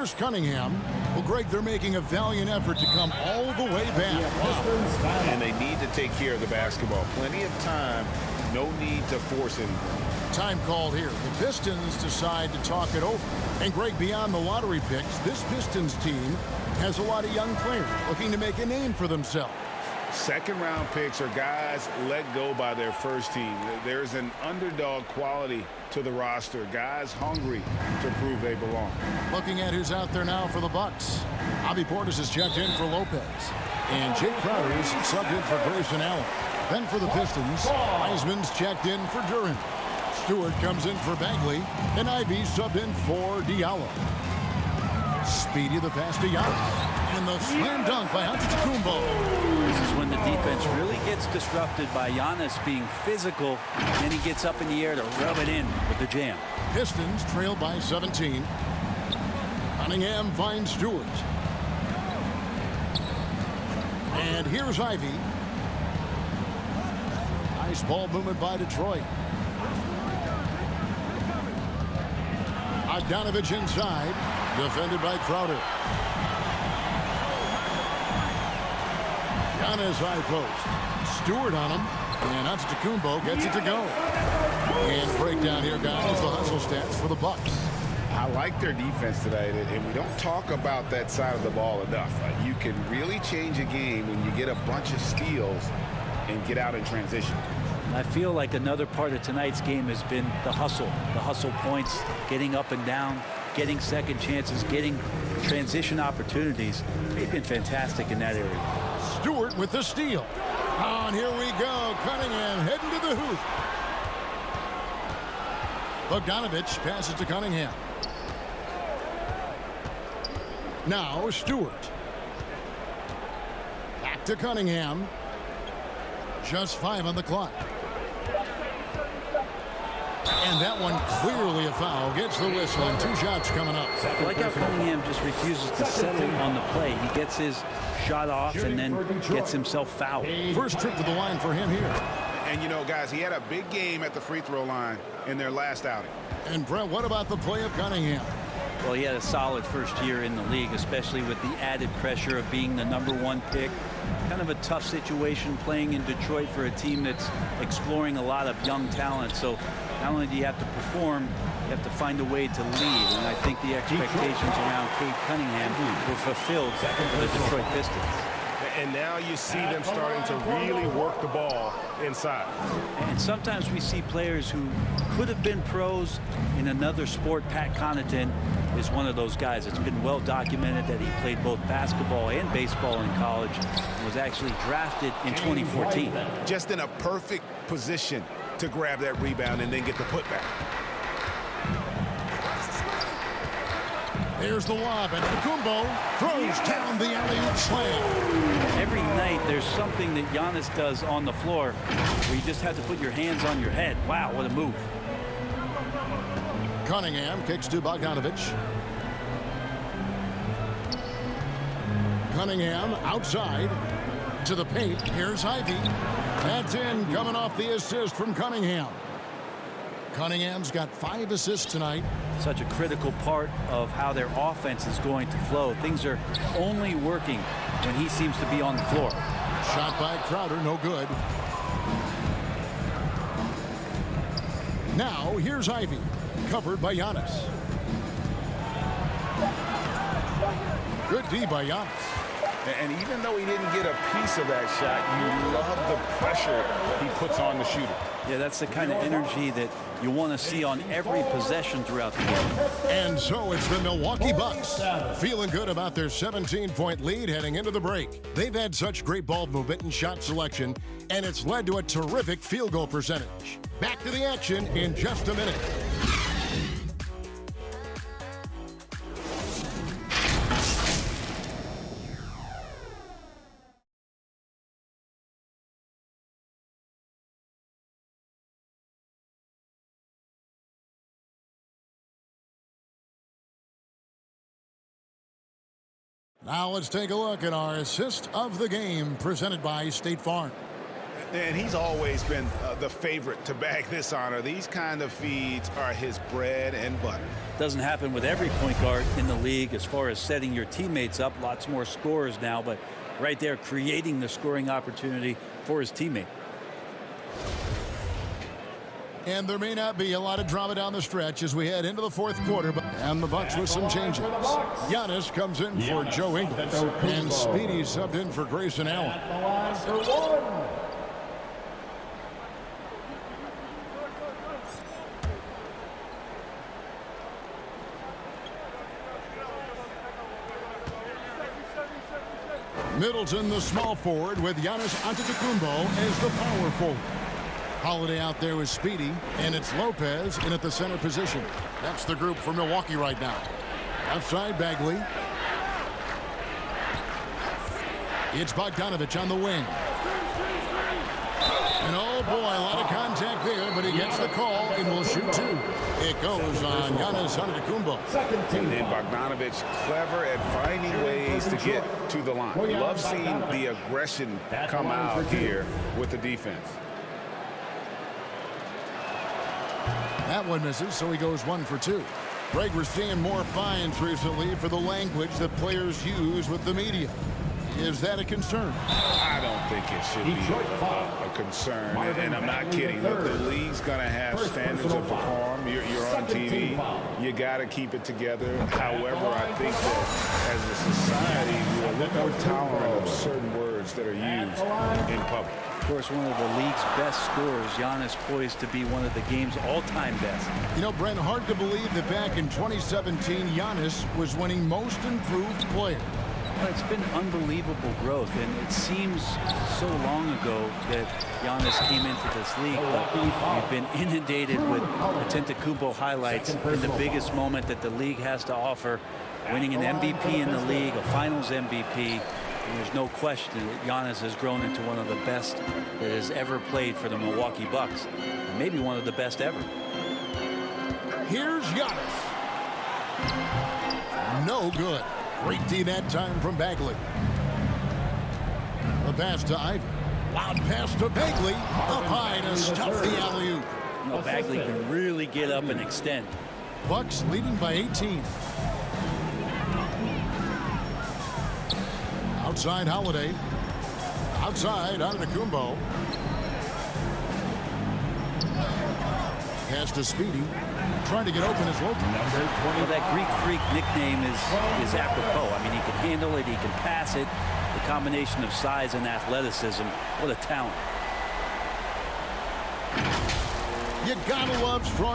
Here's Cunningham. Well, Greg, they're making a valiant effort to come all the way back. Wow. And they need to take care of the basketball. Plenty of time. No need to force anything. Time called here. The Pistons decide to talk it over. And Greg, beyond the lottery picks, this Pistons team has a lot of young players looking to make a name for themselves. Second-round picks are guys let go by their first team. There's an underdog quality to the roster. Guys hungry to prove they belong. Looking at who's out there now for the Bucks. Bobby Portis is checked in for Lopez. And Jake Crowder is subbed in for Grayson Allen. Then for the Pistons, Wiseman's checked in for Duren. Stewart comes in for Bagley. And Ivy subbed in for Diallo. Speedy the pass to Giannis. And the slam dunk by Antetokounmpo. This is when the defense really gets disrupted by Giannis being physical. And then he gets up in the air to rub it in with the jam. Pistons trail by 17. Cunningham finds Stewart. And here's Ivy. Nice ball movement by Detroit. Bogdanovich inside. Defended by Crowder. Giannis high post. Stewart on him. And Antetokounmpo gets it to go. And breakdown here, guys. The hustle stats for the Bucks. I like their defense tonight, and we don't talk about that side of the ball enough. You can really change a game when you get a bunch of steals and get out in transition. I feel like another part of tonight's game has been the hustle points, getting up and down, getting second chances, getting transition opportunities. They've been fantastic in that area. Stewart with the steal. And here we go. Cunningham heading to the hoop. Bogdanovich passes to Cunningham. Now Stewart. Back to Cunningham. Just 5 on the clock. And that one clearly a foul. Gets the whistle and 2 shots coming up. I like how Cunningham just refuses to settle on the play. He gets his shot off and then gets himself fouled. First trip to the line for him here. And, you know, guys, he had a big game at the free throw line in their last outing. And, Brett, what about the play of Cunningham? Well, he had a solid first year in the league, especially with the added pressure of being the #1 pick. Kind of a tough situation playing in Detroit for a team that's exploring a lot of young talent. So not only do you have to perform, you have to find a way to lead. And I think the expectations around Cade Cunningham were fulfilled for the Detroit Pistons. And now you see them starting to really work the ball inside. And sometimes we see players who could have been pros in another sport. Pat Connaughton is one of those guys. It's been well documented that he played both basketball and baseball in college and was actually drafted in 2014. Just in a perfect position to grab that rebound and then get the putback. Here's the lob, and Antetokounmpo throws down the alley-oop slam. Every night there's something that Giannis does on the floor where you just have to put your hands on your head. Wow, what a move. Cunningham kicks to Bogdanovich. Cunningham outside to the paint. Here's Ivy. That's in, coming off the assist from Cunningham. Cunningham's got 5 assists tonight. Such a critical part of how their offense is going to flow. Things are only working when he seems to be on the floor. Shot by Crowder, no good. Now here's Ivy, covered by Giannis. Good D by Giannis. And even though he didn't get a piece of that shot, you love the pressure he puts on the shooter. Yeah, that's the kind of energy that you want to see on every possession throughout the game. And so it's the Milwaukee Bucks feeling good about their 17-point lead heading into the break. They've had such great ball movement and shot selection, and it's led to a terrific field goal percentage. Back to the action in just a minute. Now let's take a look at our assist of the game presented by State Farm. And he's always been the favorite to bag this honor. These kind of feeds are his bread and butter. Doesn't happen with every point guard in the league as far as setting your teammates up. Lots more scorers now, but right there creating the scoring opportunity for his teammate. And there may not be a lot of drama down the stretch as we head into the fourth quarter. And the Bucks with some changes. Giannis comes in for Joe Ingles. And Speedy subbed in for Grayson Allen. Middleton, the small forward, with Giannis Antetokounmpo as the power forward. Holiday out there with Speedy, and it's Lopez in at the center position. That's the group for Milwaukee right now. Outside Bagley. It's Bogdanovich on the wing. And oh boy, a lot of contact there, but he gets the call and will shoot two. It goes on Giannis Antetokounmpo. And then Bogdanovich clever at finding ways to get to the line. Love seeing the aggression come out here with the defense. That one misses, so he goes 1 for 2. Greg, we're seeing more fines recently for the language that players use with the media. Is that a concern? I don't think it should be a concern, and I'm not kidding. The league's going to have standards of decorum. You're on TV. You got to keep it together. However, I think that as a society, we're a little more tolerant of certain words that are used in public. Of course, one of the league's best scorers, Giannis, poised to be one of the game's all-time best. You know, Brent, hard to believe that back in 2017, Giannis was winning Most Improved Player. Well, it's been unbelievable growth, and it seems so long ago that Giannis came into this league, but we've been inundated with Antetokounmpo highlights in the biggest moment that the league has to offer, winning an MVP in the league, a Finals MVP. And there's no question that Giannis has grown into one of the best that has ever played for the Milwaukee Bucks, and maybe one of the best ever. Here's Giannis. No good. Great D that time from Bagley. The pass to Ivey. Loud pass to Bagley. Up high to stop the alley-oop. You know, Bagley can really get up and extend. Bucks leading by 18. Outside Holiday. Outside Antetokounmpo. Pass to Speedy. Trying to get open as Lopez. Well, that Greek Freak nickname is apropos. I mean, he can handle it, he can pass it. The combination of size and athleticism, what a talent. You gotta love strong